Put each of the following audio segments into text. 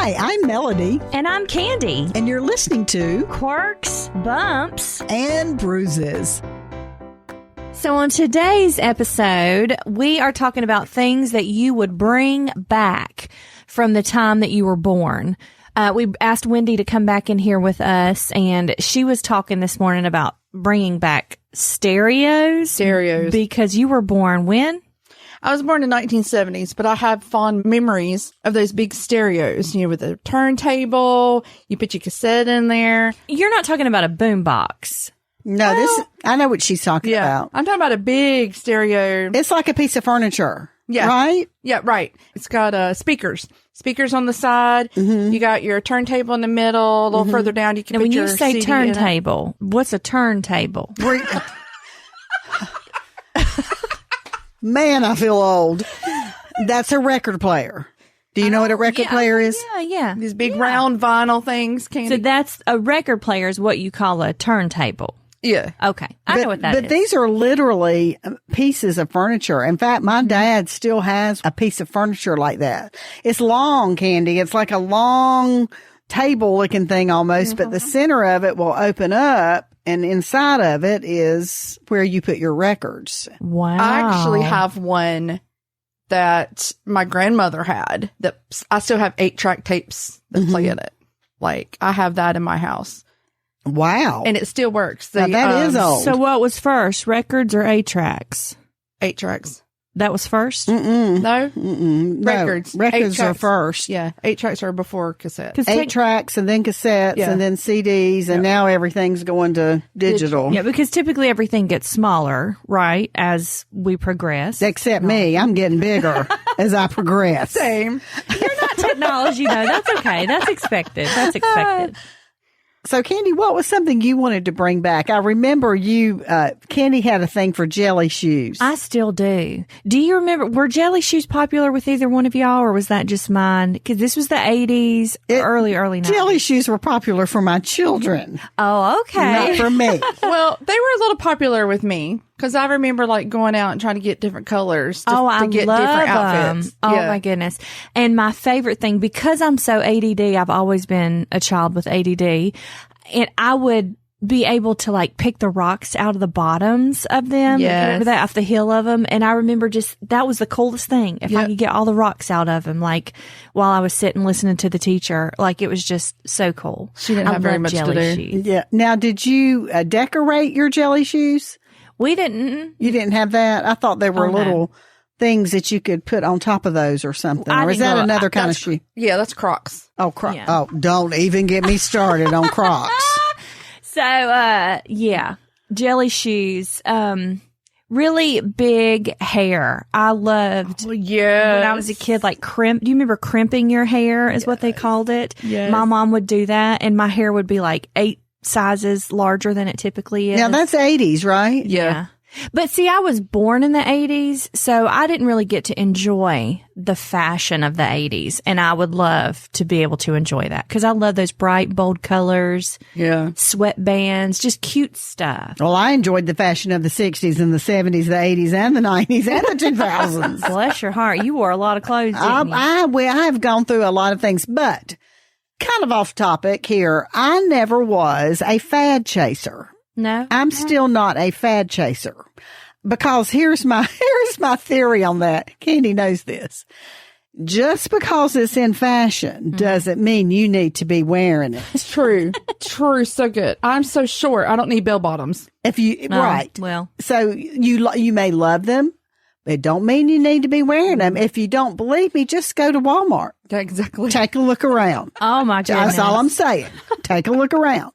Hi, I'm Melody. And I'm Candi. And you're listening to Quirks, Bumps, and Bruises. So on today's episode, we are talking about things that you would bring back from the time that you were born. We asked Wendy to come back in here with us, and she was talking this morning about bringing back stereos. Because you were born when? I was born in 1970s, but I have fond memories of those big stereos, with a turntable. You put your cassette in there. You're not talking about a boombox. No, I know what she's talking about. I'm talking about a big stereo. It's like a piece of furniture. Yeah. Right? Yeah, right. It's got speakers on the side. Mm-hmm. You got your turntable in the middle. A little further down, you can put your CD. When you say turntable, what's a turntable? Man, I feel old. That's a record player. Do you know what a record player is? Yeah. These big round vinyl things. So that's a record player is what you call a turntable. Yeah. Okay. I know what that is. But these are literally pieces of furniture. In fact, my dad still has a piece of furniture like that. It's long, Candi. It's like a long table looking thing almost, but the center of it will open up. And inside of it is where you put your records. Wow. I actually have one that my grandmother had that I still have 8-track tapes that play in it. Like, I have that in my house. Wow. And it still works. Now that is old. So what was first, records or 8-tracks? 8 tracks. That was first? Mm-mm. No? Mm-mm. Records. No. Records are first. Yeah. 8 tracks are before cassette. 8 tracks and then cassettes and then CDs and now everything's going to digital. Yeah, because typically everything gets smaller, right, as we progress. Except me. I'm getting bigger as I progress. Same. You're not technology, though. That's okay. That's expected. That's expected. So, Candi, what was something you wanted to bring back? I remember you, Candi had a thing for jelly shoes. I still do. Do you remember, were jelly shoes popular with either one of y'all, or was that just mine? Because this was the 80s, early 90s. Jelly shoes were popular for my children. Oh, okay. Not for me. Well, they were a little popular with me because I remember like going out and trying to get different colors to get different outfits. Oh, my goodness. And my favorite thing, because I'm so ADD, I've always been a child with ADD, and I would be able to like pick the rocks out of the bottoms of them. Yes. Remember that, off the heel of them? And I remember that was the coolest thing. If I could get all the rocks out of them, like while I was sitting listening to the teacher, like it was just so cool. She didn't have very much to do. Shoes. Yeah. Now, did you decorate your jelly shoes? We didn't. You didn't have that? I thought they were little things that you could put on top of those or something. Or is that another kind of shoe? Yeah, that's Crocs. Oh, Crocs. Yeah. Oh, don't even get me started on Crocs. So, jelly shoes. Really big hair. I loved when I was a kid, like crimp. Do you remember crimping your hair is what they called it? Yes. My mom would do that, and my hair would be like 8 sizes larger than it typically is. Now, that's 80s, right? Yeah. But see, I was born in the 80s, so I didn't really get to enjoy the fashion of the 80s. And I would love to be able to enjoy that because I love those bright, bold colors. Yeah. Sweatbands, just cute stuff. Well, I enjoyed the fashion of the 60s and the 70s, the 80s and the 90s and the 2000s. Bless your heart. You wore a lot of clothes, didn't you? I have gone through a lot of things, but kind of off topic here. I never was a fad chaser. No, I'm still not a fad chaser because here's my theory on that. Candi knows this. Just because it's in fashion doesn't mean you need to be wearing it. It's true. True. So good. I'm so short. I don't need bell bottoms. Right. Well, so you may love them. It don't mean you need to be wearing them. If you don't believe me, just go to Walmart. Exactly. Take a look around. Oh my goodness. That's all I'm saying. Take a look around.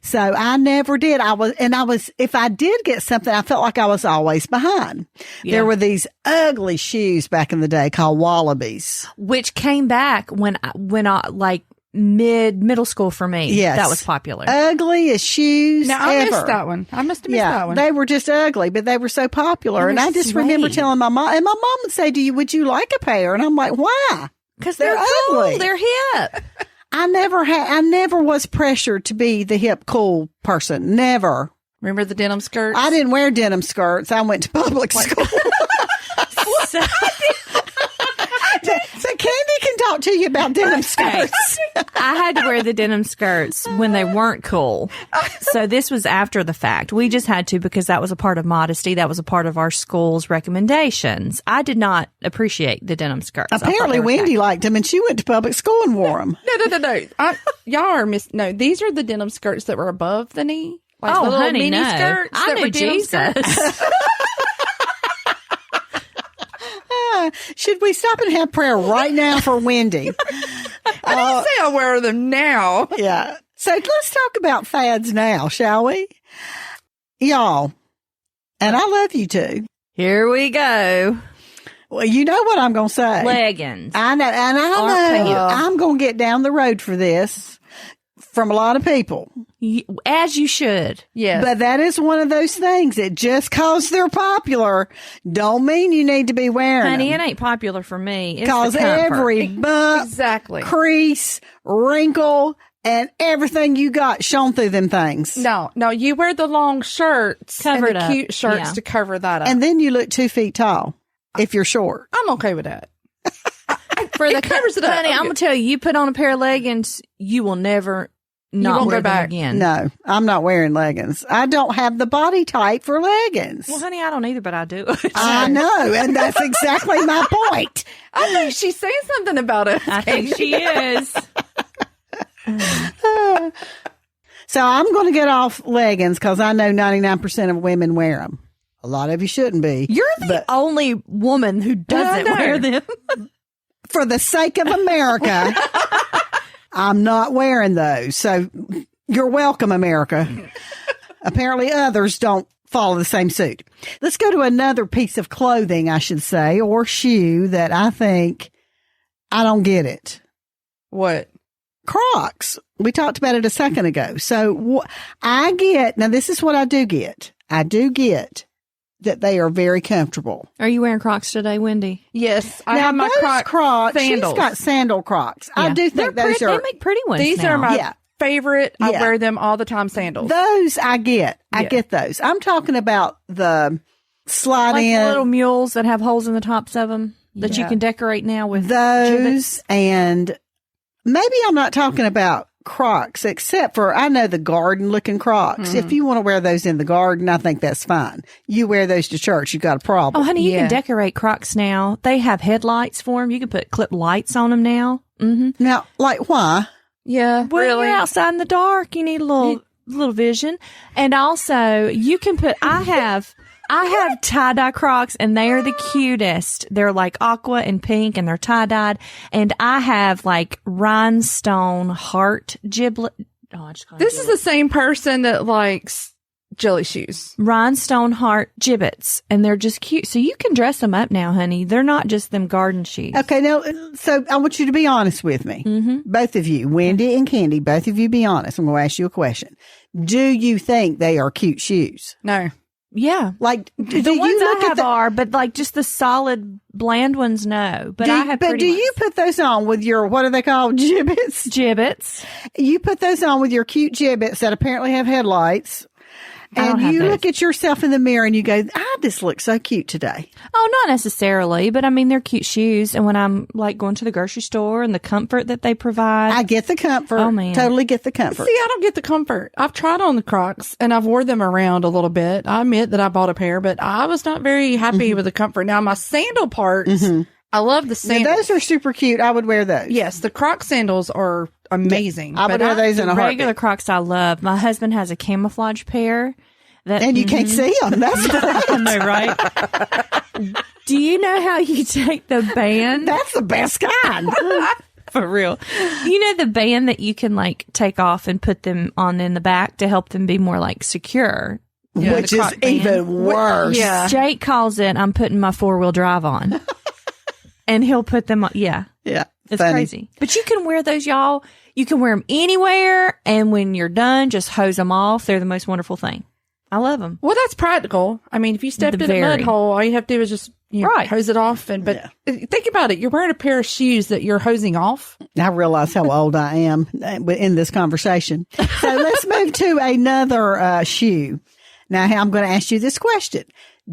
So I never did. If I did get something, I felt like I was always behind. Yeah. There were these ugly shoes back in the day called Wallabies. Which came back when I like middle school for me. Yes. That was popular. Ugliest shoes now, I ever. missed that one. I must have missed that one. They were just ugly, but they were so popular. And I just remember telling my mom, and my mom would say, would you like a pair? And I'm like, why? Because they're ugly. Cool. They're hip. I never was pressured to be the hip, cool person. Never. Remember the denim skirts? I didn't wear denim skirts. I went to public school. So Candi can talk to you about denim skirts. I had to wear the denim skirts when they weren't cool. So this was after the fact. We just had to because that was a part of modesty. That was a part of our school's recommendations. I did not appreciate the denim skirts. Apparently, Wendy liked them, and she went to public school and wore them. No. Y'all are no. These are the denim skirts that were above the knee. Like the little honey, mini no. skirts. I that knew were denim skirts. Jesus. Should we stop and have prayer right now for Wendy? I didn't say I wear them now. Yeah. So let's talk about fads now, shall we? Y'all, and I love you too. Here we go. Well, you know what I'm going to say. Leggings. I know, and I know I'm going to get down the road for this from a lot of people. As you should. Yes. But that is one of those things that just because they're popular don't mean you need to be wearing Honey, them. it ain't popular for me. It's Because the comfort. every bump, Exactly. crease, wrinkle, and everything you got shown through them things. No, you wear the long shirts Cover it and the up. cute shirts Yeah. to cover that up. And then you look 2 feet tall if you're short. I'm okay with that. For the covers it up. Honey, I'm going to tell you put on a pair of leggings, you will never not won't wear go them back. again. No, I'm not wearing leggings. I don't have the body type for leggings. Well, honey, I don't either, but I do it. I know, and that's exactly my point. I think she's saying something about it. I think she is. So I'm going to get off leggings because I know 99% of women wear them. A lot of you shouldn't be. You're the only woman who doesn't No. wear them. For the sake of America, I'm not wearing those. So you're welcome, America. Apparently others don't follow the same suit. Let's go to another piece of clothing, I should say, or shoe that I think I don't get it. What? Crocs. We talked about it a second ago. So I get, now this is what I do get. I do get that they are very comfortable. Are you wearing Crocs today, Wendy? Yes, I now, have my those Crocs. sandals. She's got sandal Crocs. I Yeah. do think those They are, make pretty ones These now. are my Yeah. favorite. I Yeah. wear them all the time. Sandals. those I get. I Yeah. get those. I'm talking about the slide like in. the little mules that have holes in the tops of them that you Yeah. can decorate now with those gibbets. and maybe I'm not talking about Crocs, except for I know the garden looking Crocs. If you want to wear those in the garden, I think that's fine. You wear those to church, you got a problem. Oh, honey, you Yeah. can decorate Crocs now. They have headlights for them. You can put clip lights on them now. Mm-hmm. Now, like why? Yeah, When really. you're outside in the dark, you need a little vision. And also, you can put. I have tie-dye Crocs, and they are the cutest. They're like aqua and pink, and they're tie-dyed. And I have like rhinestone heart giblet. Oh, I just called it This is the same person that likes jelly shoes. rhinestone heart gibbets, and they're just cute. So you can dress them up now, honey. They're not just them garden shoes. Okay, now, so I want you to be honest with me. Both of you, Wendy and Candi, both of you be honest. I'm going to ask you a question. Do you think they are cute shoes? No. Yeah. Like, do The you ones look I at have the, are, but like just the solid, bland ones, no. But I have but pretty do ones. you put those on with your, what are they called, gibbets? Gibbets. You put those on with your cute gibbets that apparently have headlights. I don't And have you those. look at yourself in the mirror and you go, I just look so cute today. Oh, not necessarily, but I mean, they're cute shoes. And when I'm like going to the grocery store and the comfort that they provide. I get the comfort. Oh, man. Totally get the comfort. See, I don't get the comfort. I've tried on the Crocs and I've wore them around a little bit. I admit that I bought a pair, but I was not very happy with the comfort. Now, my sandal parts, I love the Now, sandals. those are super cute. I would wear those. Yes, the Croc sandals are amazing. I would wear those in a regular heartbeat. Crocs I love. My husband has a camouflage pair. That, And you can't see them. That's I know, right? Do you know how you take the band? that's the best kind. For real. You know the band that you can like take off and put them on in the back to help them be more like secure. Yeah, Which the is Croc band. even worse. Yeah. Jake calls it, I'm putting my 4-wheel drive on. And he'll put them on. Yeah. Yeah. It's funny. crazy. But you can wear those, y'all. You can wear them anywhere. And when you're done, just hose them off. They're the most wonderful thing. I love them. Well, that's practical. I mean, if you stepped in a Very. mud hole, all you have to do is just Right. hose it off. And but think about it, you're wearing a pair of shoes that you're hosing off. I realize how old I am in this conversation. So let's move to another shoe. Now, I'm going to ask you this question.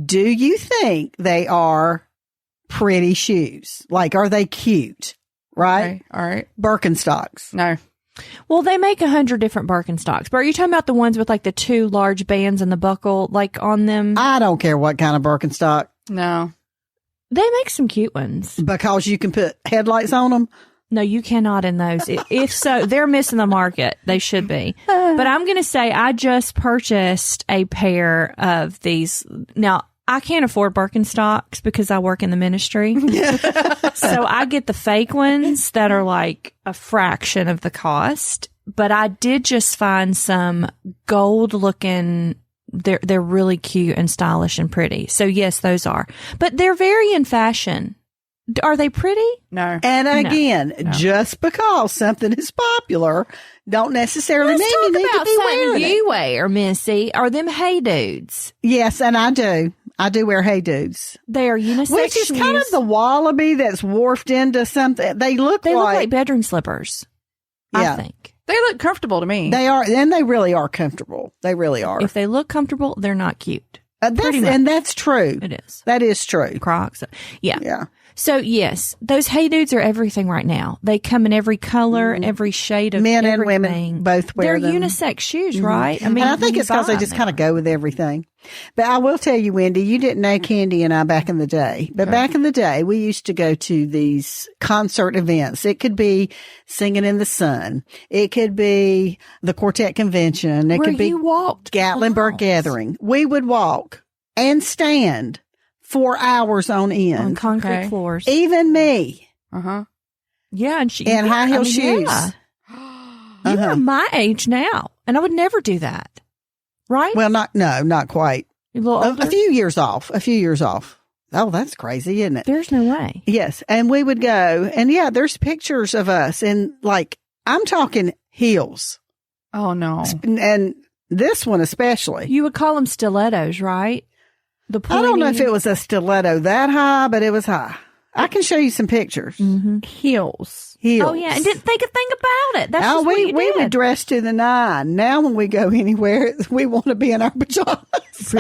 Do you think they are pretty shoes? Like, are they cute? right? Okay. All right. Birkenstocks. No. Well, they make 100 different Birkenstocks, but are you talking about the ones with like the 2 large bands and the buckle like on them? I don't care what kind of Birkenstock No. They make some cute ones. because you can put headlights on them. No, you cannot in those. If so, they're missing the market. They should be. But I'm going to say I just purchased a pair of these. Now, I can't afford Birkenstocks because I work in the ministry. So I get the fake ones that are like a fraction of the cost. But I did just find some gold looking. They're really cute and stylish and pretty. So yes, those are. But they're very in fashion. Are they pretty? No. And again, just because something is popular, don't necessarily mean you need to be wearing it. You wear, Missy, are them Hey Dudes. Yes, and I do. I do wear Hey Dudes. They are unisex Which is kind of shoes. the Wallaby that's morphed into something. They look like bedroom slippers, Yeah. I think. They look comfortable to me. They are, and they really are comfortable. They really are. If they look comfortable, they're not cute. Pretty much. And that's true. It is. That is true. Crocs. Yeah. Yeah. So yes, those Hey Dudes are everything right now. They come in every color, every shade of Men and everything. women both wear They're them. unisex shoes, right? I And I when think you it's because buy they just them, kind of go with everything. But I will tell you, Wendy, you didn't know Candi and I back in the day. But back in the day, we used to go to these concert events. It could be Singing in the Sun. It could be the Quartet Convention. It where could be you walked Gatlinburg miles Gathering. We would walk and stand for hours on end. on concrete Okay. floors. Even me. Uh-huh. Yeah, and she And high heel shoes. Yeah. Uh-huh. You're my age now, and I would never do that. Right? Well, not quite. A little older? A few years off. Oh, that's crazy, isn't it? There's no way. Yes. And we would go, and yeah, there's pictures of us in like, I'm talking heels. Oh, no. And this one especially. You would call them stilettos, right? The I don't know if pointy- it was a stiletto that high, but it was high. I can show you some pictures. Heels. Heels. Oh yeah, and didn't think a thing about it. That's just what you we did. would dress to the nine. Now when we go anywhere, we want to be in our pajamas.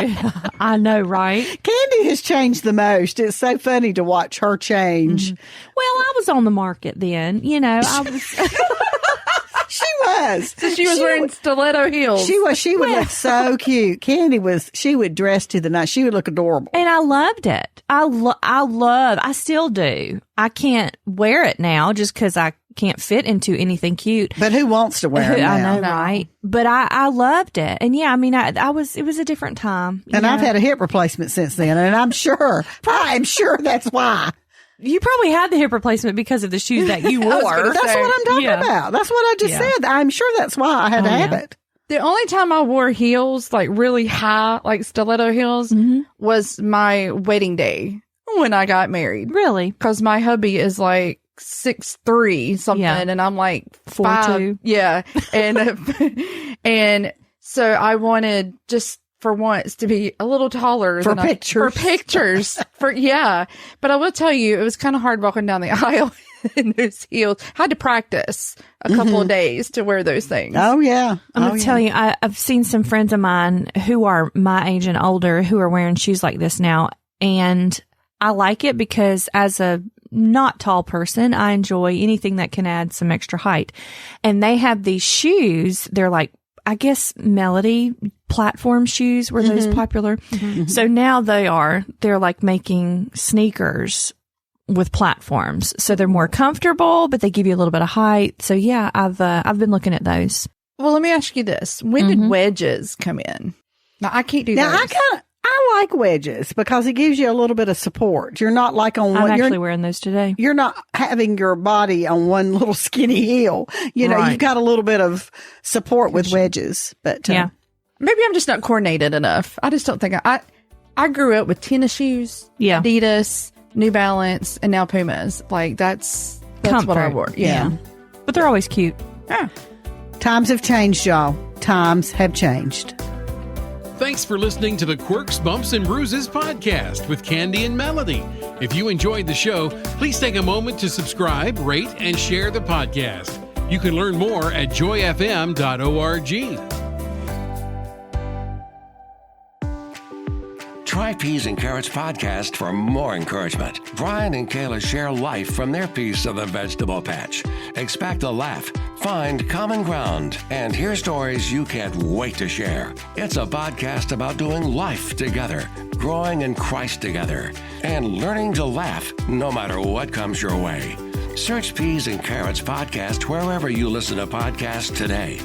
I know, right? Candi has changed the most. It's so funny to watch her change. Well, I was on the market then. You know, I was. She was. So she was wearing stiletto heels. She was. She would look so cute. Candi was. She would dress to the nine. She would look adorable. And I loved it. I still do. I can't wear it now just because I can't fit into anything cute. But who wants to wear them I now? know, right? But I loved it. And yeah, I mean, it was a different time. And I've had a hip replacement since then, and I'm sure that's why. You probably had the hip replacement because of the shoes that you wore. That's what I'm talking Yeah. about. That's what I just said. I'm sure that's why I had to have it. The only time I wore heels, like really high, like stiletto heels, was my wedding day when I got married. Really? Because my hubby is like 6'3" something, Yeah. and I'm like 4'2". 5". Yeah. And, and so I wanted just for once to be a little taller For than pictures. Yeah. But I will tell you, it was kind of hard walking down the aisle in those heels. I had to practice a couple of days to wear those things. Oh yeah. I'm going to tell you, I've seen some friends of mine who are my age and older who are wearing shoes like this now. And I like it because as a not tall person, I enjoy anything that can add some extra height. And they have these shoes. They're like, I guess, Melody platform shoes were those popular. So now they're like making sneakers with platforms. So they're more comfortable, but they give you a little bit of height. So yeah, I've been looking at those. Well, let me ask you this. When did wedges come in? Now, I can't do Now those. I like wedges because it gives you a little bit of support. You're not like on I'm one. actually wearing those today. You're not having your body on one little skinny heel. You know, Right. you've got a little bit of support with wedges. But Yeah. Maybe I'm just not coordinated enough. I just don't think I grew up with tennis shoes, Yeah. Adidas, New Balance, and now Pumas. Like that's what I Comfort. wore. Yeah. But they're always cute. Yeah. times have changed, y'all. Times have changed. Thanks for listening to the Quirks, Bumps, and Bruises podcast with Candi and Melody. If you enjoyed the show, please take a moment to subscribe, rate, and share the podcast. You can learn more at joyfm.org. Try Peas and Carrots podcast for more encouragement. Brian and Kayla share life from their piece of the vegetable patch. Expect a laugh, find common ground, and hear stories you can't wait to share. It's a podcast about doing life together, growing in Christ together, and learning to laugh no matter what comes your way. Search Peas and Carrots podcast wherever you listen to podcasts today.